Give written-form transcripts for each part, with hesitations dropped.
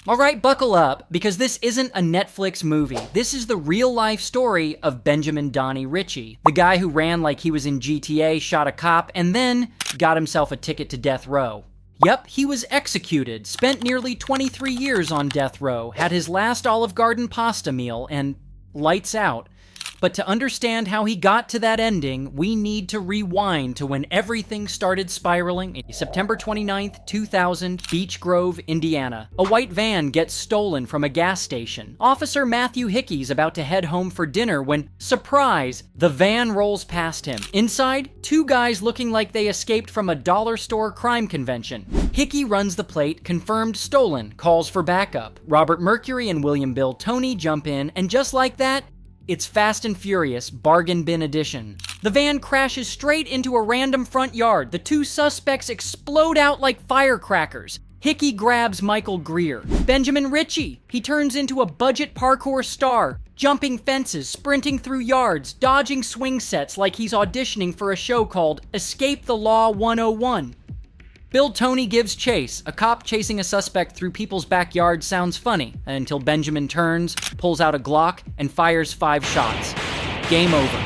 Alright, buckle up, because this isn't a Netflix movie. This is the real-life story of Benjamin Donny Ritchie, the guy who ran like he was in GTA, shot a cop, and then got himself a ticket to death row. Yep, he was executed, spent nearly 23 years on death row, had his last Olive Garden pasta meal, and lights out. But to understand how he got to that ending, we need to rewind to when everything started spiraling. September 29th, 2000, Beech Grove, Indiana. A white van gets stolen from a gas station. Officer Matthew Hickey's about to head home for dinner when, surprise, the van rolls past him. Inside, two guys looking like they escaped from a dollar store crime convention. Hickey runs the plate, confirmed stolen, calls for backup. Robert Mercury and William Bill Toney jump in, and just like that, it's Fast and Furious Bargain Bin Edition. The van crashes straight into a random front yard. The two suspects explode out like firecrackers. Hickey grabs Michael Greer. Benjamin Ritchie. He turns into a budget parkour star, jumping fences, sprinting through yards, dodging swing sets like he's auditioning for a show called Escape the Law 101. Bill Toney gives chase. A cop chasing a suspect through people's backyard sounds funny, until Benjamin turns, pulls out a Glock, and fires 5 shots. Game over.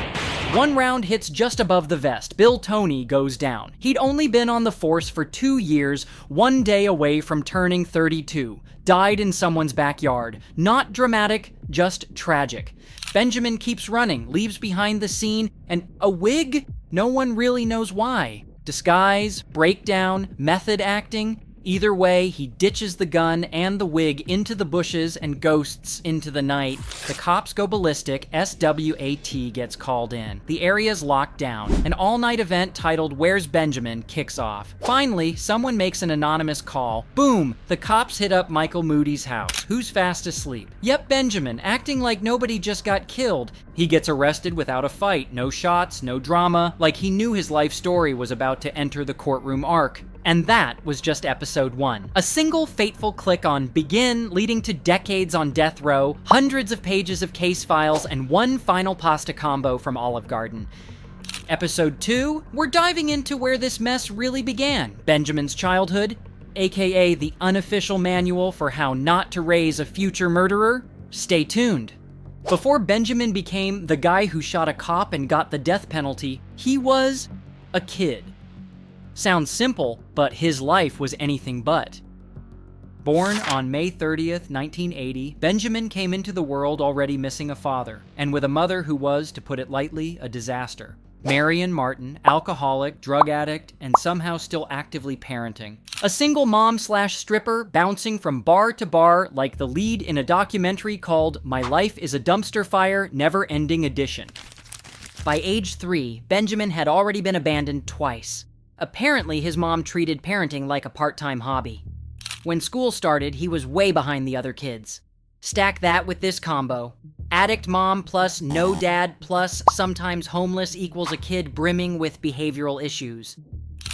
One round hits just above the vest. Bill Toney goes down. He'd only been on the force for 2 years, 1 day away from turning 32. Died in someone's backyard. Not dramatic, just tragic. Benjamin keeps running, leaves behind the scene, and a wig? No one really knows why. Disguise, breakdown, method acting. Either way, he ditches the gun and the wig into the bushes and ghosts into the night. The cops go ballistic, SWAT gets called in. The area's locked down. An all-night event titled Where's Benjamin kicks off. Finally, someone makes an anonymous call. Boom! The cops hit up Michael Moody's house. Who's fast asleep? Yep, Benjamin, acting like nobody just got killed. He gets arrested without a fight. No shots, no drama. Like he knew his life story was about to enter the courtroom arc. And that was just episode 1. A single fateful click on begin, leading to decades on death row, hundreds of pages of case files, and one final pasta combo from Olive Garden. Episode 2, we're diving into where this mess really began. Benjamin's childhood, aka the unofficial manual for how not to raise a future murderer. Stay tuned. Before Benjamin became the guy who shot a cop and got the death penalty, he was a kid. Sounds simple, but his life was anything but. Born on May 30th, 1980, Benjamin came into the world already missing a father, and with a mother who was, to put it lightly, a disaster. Marion Martin, alcoholic, drug addict, and somehow still actively parenting. A single mom/stripper bouncing from bar to bar like the lead in a documentary called My Life is a Dumpster Fire, Never-Ending Edition. By age 3, Benjamin had already been abandoned twice. Apparently, his mom treated parenting like a part-time hobby. When school started, he was way behind the other kids. Stack that with this combo. Addict mom plus no dad plus sometimes homeless equals a kid brimming with behavioral issues.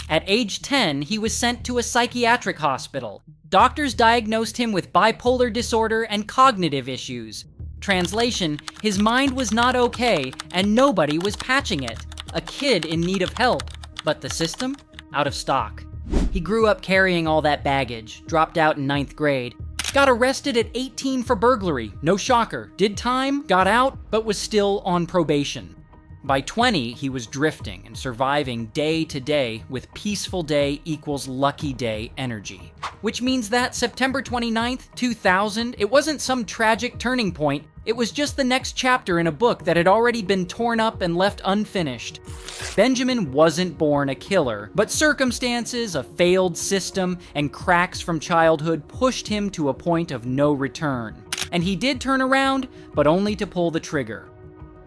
At age 10, he was sent to a psychiatric hospital. Doctors diagnosed him with bipolar disorder and cognitive issues. Translation, his mind was not okay, and nobody was patching it. A kid in need of help. But the system? Out of stock. He grew up carrying all that baggage, dropped out in 9th grade, got arrested at 18 for burglary, no shocker, did time, got out, but was still on probation. By 20, he was drifting and surviving day to day with peaceful day equals lucky day energy. Which means that September 29th, 2000, it wasn't some tragic turning point, it was just the next chapter in a book that had already been torn up and left unfinished. Benjamin wasn't born a killer, but circumstances, a failed system, and cracks from childhood pushed him to a point of no return. And he did turn around, but only to pull the trigger.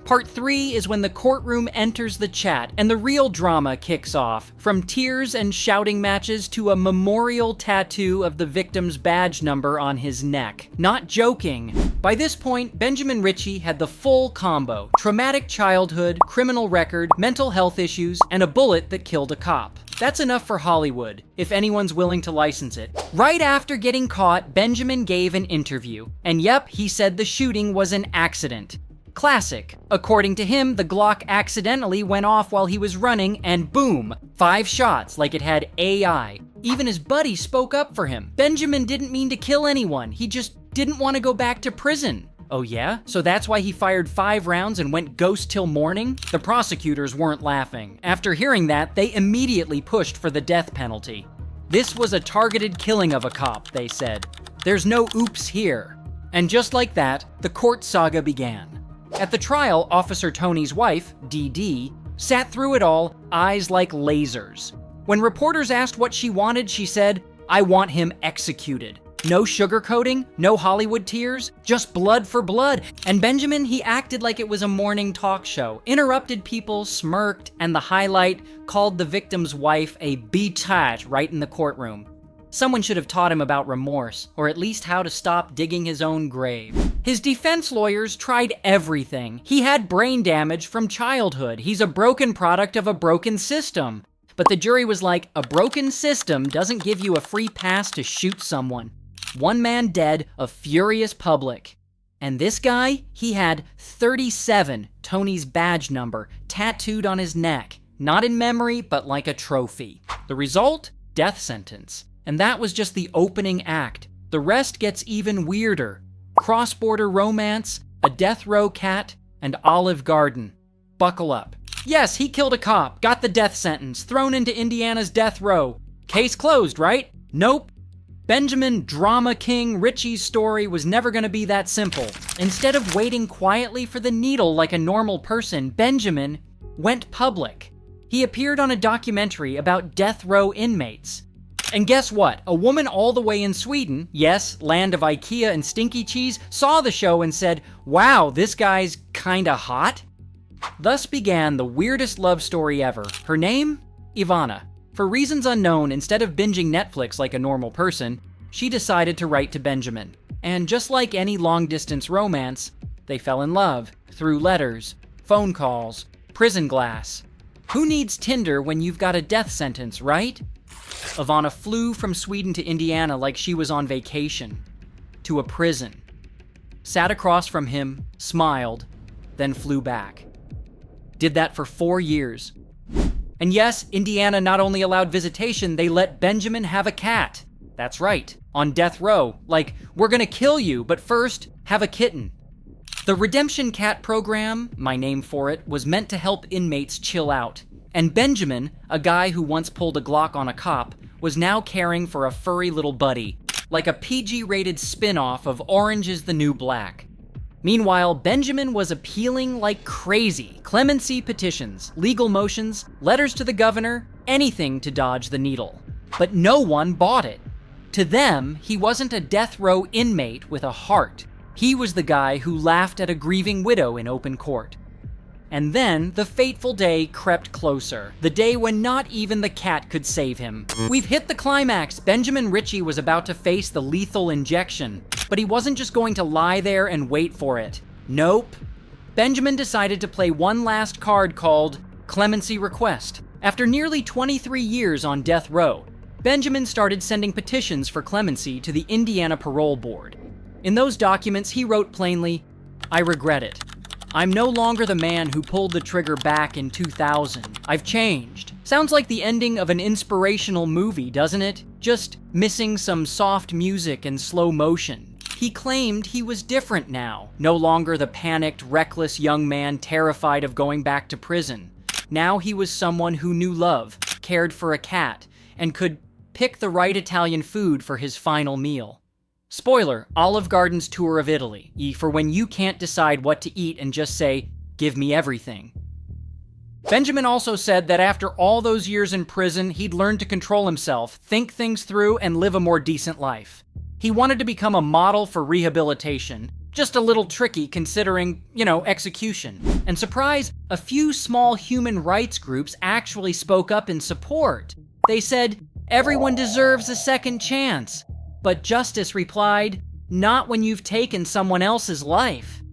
Part 3 is when the courtroom enters the chat and the real drama kicks off, from tears and shouting matches to a memorial tattoo of the victim's badge number on his neck. Not joking. By this point, Benjamin Ritchie had the full combo: traumatic childhood, criminal record, mental health issues, and a bullet that killed a cop. That's enough for Hollywood, if anyone's willing to license it. Right after getting caught, Benjamin gave an interview. And yep, he said the shooting was an accident. Classic. According to him, the Glock accidentally went off while he was running, and boom, 5 shots like it had AI. Even his buddy spoke up for him. Benjamin didn't mean to kill anyone. He just didn't want to go back to prison. Oh yeah? So that's why he fired 5 rounds and went ghost till morning? The prosecutors weren't laughing. After hearing that, they immediately pushed for the death penalty. This was a targeted killing of a cop, they said. There's no oops here. And just like that, the court saga began. At the trial, Officer Tony's wife, Dee Dee, sat through it all, eyes like lasers. When reporters asked what she wanted, she said, "I want him executed. No sugarcoating, no Hollywood tears, just blood for blood." And Benjamin, he acted like it was a morning talk show, interrupted people, smirked, and the highlight, called the victim's wife a bitch right in the courtroom. Someone should have taught him about remorse, or at least how to stop digging his own grave. His defense lawyers tried everything. He had brain damage from childhood. He's a broken product of a broken system. But the jury was like, a broken system doesn't give you a free pass to shoot someone. 1 man dead, a furious public. And this guy, he had 37, Tony's badge number, tattooed on his neck. Not in memory, but like a trophy. The result? Death sentence. And that was just the opening act. The rest gets even weirder. Cross-border romance, a death row cat, and Olive Garden. Buckle up. Yes, he killed a cop, got the death sentence, thrown into Indiana's death row. Case closed, right? Nope. Benjamin Drama King Ritchie's story was never going to be that simple. Instead of waiting quietly for the needle like a normal person, Benjamin went public. He appeared on a documentary about death row inmates. And guess what? A woman all the way in Sweden, yes, land of IKEA and stinky cheese, saw the show and said, "Wow, this guy's kinda hot." Thus began the weirdest love story ever. Her name? Ivana. For reasons unknown, instead of binging Netflix like a normal person, she decided to write to Benjamin. And just like any long-distance romance, they fell in love through letters, phone calls, prison glass. Who needs Tinder when you've got a death sentence, right? Ivana flew from Sweden to Indiana like she was on vacation, to a prison. Sat across from him, smiled, then flew back. Did that for 4 years. And yes, Indiana not only allowed visitation, they let Benjamin have a cat. That's right, on death row. Like, we're gonna kill you, but first, have a kitten. The Redemption Cat program, my name for it, was meant to help inmates chill out. And Benjamin, a guy who once pulled a Glock on a cop, was now caring for a furry little buddy, like a PG-rated spin-off of Orange is the New Black. Meanwhile, Benjamin was appealing like crazy. Clemency petitions, legal motions, letters to the governor, anything to dodge the needle. But no one bought it. To them, he wasn't a death row inmate with a heart. He was the guy who laughed at a grieving widow in open court. And then, the fateful day crept closer. The day when not even the cat could save him. We've hit the climax. Benjamin Ritchie was about to face the lethal injection. But he wasn't just going to lie there and wait for it. Nope. Benjamin decided to play one last card called Clemency Request. After nearly 23 years on death row, Benjamin started sending petitions for clemency to the Indiana Parole Board. In those documents, he wrote plainly, "I regret it. I'm no longer the man who pulled the trigger back in 2000. I've changed." Sounds like the ending of an inspirational movie, doesn't it? Just missing some soft music and slow motion. He claimed he was different now. No longer the panicked, reckless young man terrified of going back to prison. Now he was someone who knew love, cared for a cat, and could pick the right Italian food for his final meal. Spoiler, Olive Garden's tour of Italy, for when you can't decide what to eat and just say, "Give me everything." Benjamin also said that after all those years in prison, he'd learned to control himself, think things through, and live a more decent life. He wanted to become a model for rehabilitation. Just a little tricky considering, execution. And surprise, a few small human rights groups actually spoke up in support. They said, everyone deserves a second chance. But justice replied, not when you've taken someone else's life.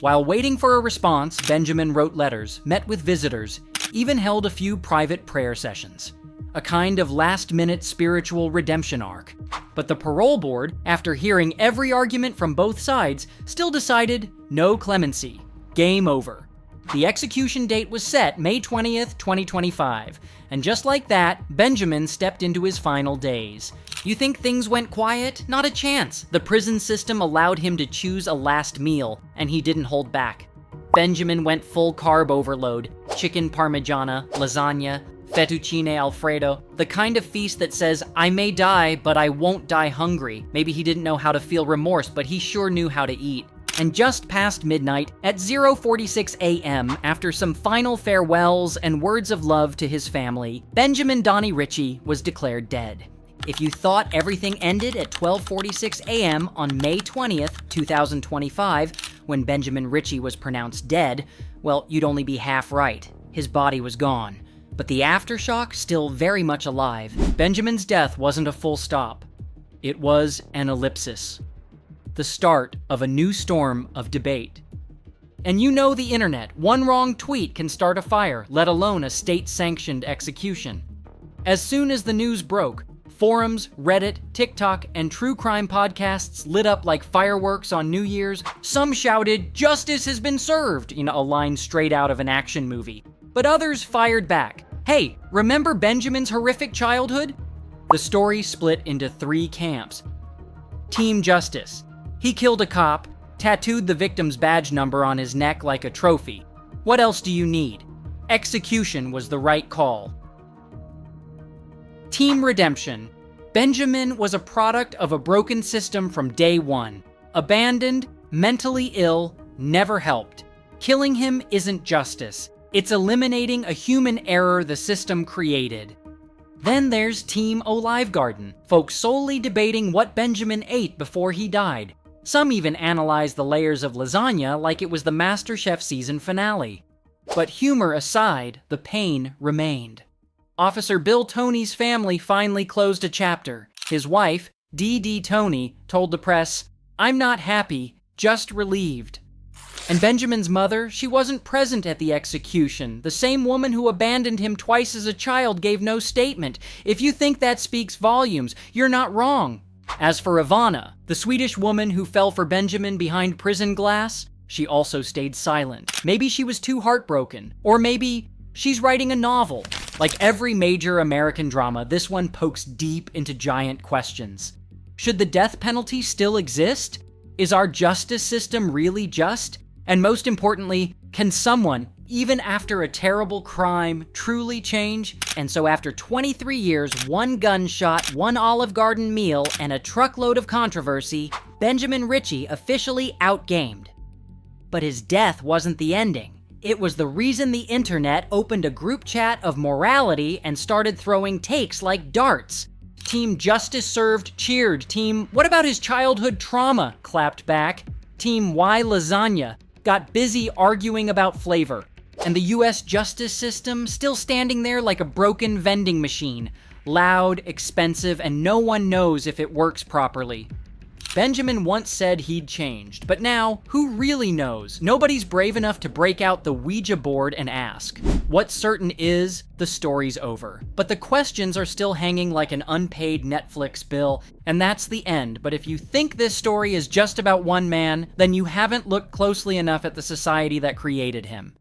While waiting for a response, Benjamin wrote letters, met with visitors, even held a few private prayer sessions. A kind of last-minute spiritual redemption arc. But the parole board, after hearing every argument from both sides, still decided no clemency. Game over. The execution date was set May 20th, 2025. And just like that, Benjamin stepped into his final days. You think things went quiet? Not a chance. The prison system allowed him to choose a last meal, and he didn't hold back. Benjamin went full carb overload, chicken parmigiana, lasagna, fettuccine alfredo, the kind of feast that says, I may die, but I won't die hungry. Maybe he didn't know how to feel remorse, but he sure knew how to eat. And just past midnight, at 0:46 a.m., after some final farewells and words of love to his family, Benjamin Donny Ritchie was declared dead. If you thought everything ended at 12:46 a.m. on May 20th, 2025, when Benjamin Ritchie was pronounced dead, well, you'd only be half right. His body was gone. But the aftershock still very much alive. Benjamin's death wasn't a full stop. It was an ellipsis. The start of a new storm of debate. And you know the internet, one wrong tweet can start a fire, let alone a state-sanctioned execution. As soon as the news broke, forums, Reddit, TikTok, and true crime podcasts lit up like fireworks on New Year's. Some shouted, "Justice has been served," a line straight out of an action movie. But others fired back. Hey, remember Benjamin's horrific childhood? The story split into three camps. Team Justice. He killed a cop, tattooed the victim's badge number on his neck like a trophy. What else do you need? Execution was the right call. Team Redemption. Benjamin was a product of a broken system from day one. Abandoned, mentally ill, never helped. Killing him isn't justice. It's eliminating a human error the system created. Then there's Team Olive-Garden, folks solely debating what Benjamin ate before he died. Some even analyzed the layers of lasagna like it was the MasterChef season finale. But humor aside, the pain remained. Officer Bill Toney's family finally closed a chapter. His wife, Dee Toney, told the press, "I'm not happy, just relieved." And Benjamin's mother, she wasn't present at the execution. The same woman who abandoned him twice as a child gave no statement. If you think that speaks volumes, you're not wrong. As for Ivana, the Swedish woman who fell for Benjamin behind prison glass, she also stayed silent. Maybe she was too heartbroken, or maybe she's writing a novel. Like every major American drama, this one pokes deep into giant questions. Should the death penalty still exist? Is our justice system really just? And most importantly, can someone, even after a terrible crime, truly change? And so after 23 years, one gunshot, one Olive Garden meal, and a truckload of controversy, Benjamin Ritchie officially outgamed. But his death wasn't the ending. It was the reason the internet opened a group chat of morality and started throwing takes like darts. Team Justice Served cheered. Team What about his childhood trauma clapped back. Team Why Lasagna got busy arguing about flavor. And the US justice system still standing there like a broken vending machine. Loud, expensive, and no one knows if it works properly. Benjamin once said he'd changed, but now, who really knows? Nobody's brave enough to break out the Ouija board and ask. What's certain is, the story's over. But the questions are still hanging like an unpaid Netflix bill, and that's the end. But if you think this story is just about one man, then you haven't looked closely enough at the society that created him.